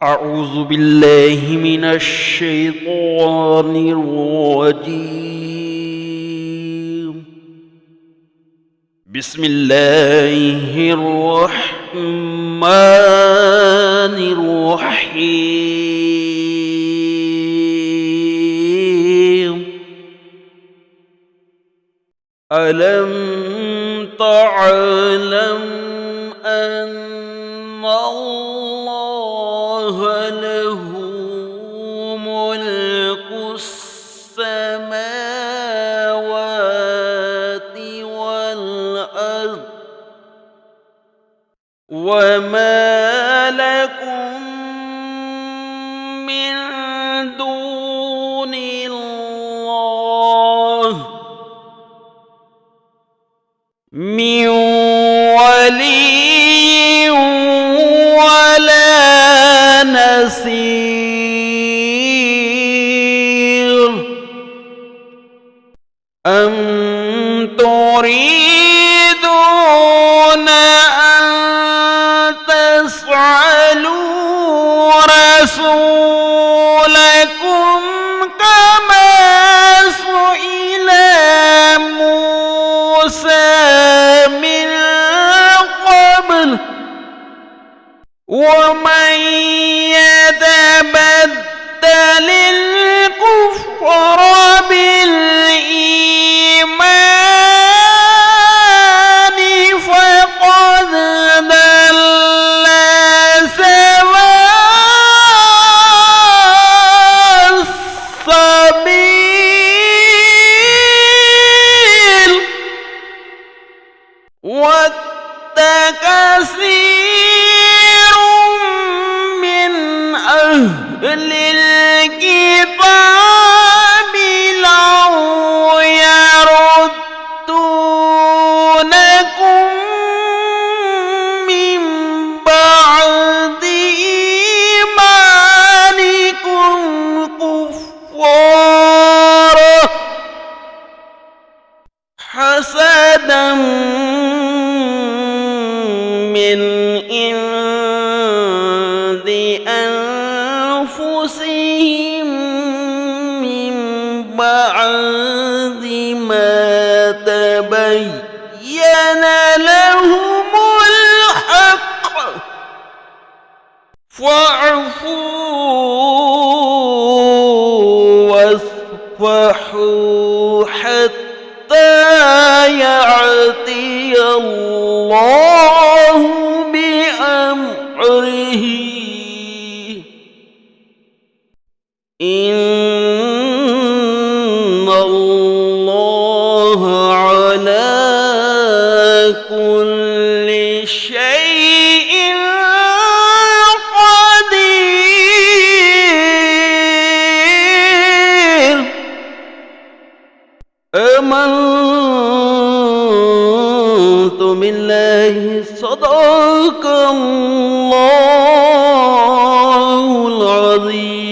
أعوذ بالله من الشيطان الرجيم. بسم الله الرحمن الرحيم. ألم تعلم أن الله له ملك السماوات والأرض وما لكم من دون الله من ولي ولا نصير. أم تريدون أن تسألوا رسولكم كما سئل موسى من قبل ومن يتبدل الكفر بالإيمان فقد ضل سواء السبيل. ود كثير من أهل الكتاب لو يردونكم من بعد إيمانكم كفارا حسدا من عند أنفسهم من بعد ما تبين لهم الحق فاعفوا واصفحوا حتى يأتي الله بأمره. إن الله على كل شيء قدير. آمنت بالله صدق الله العظيم.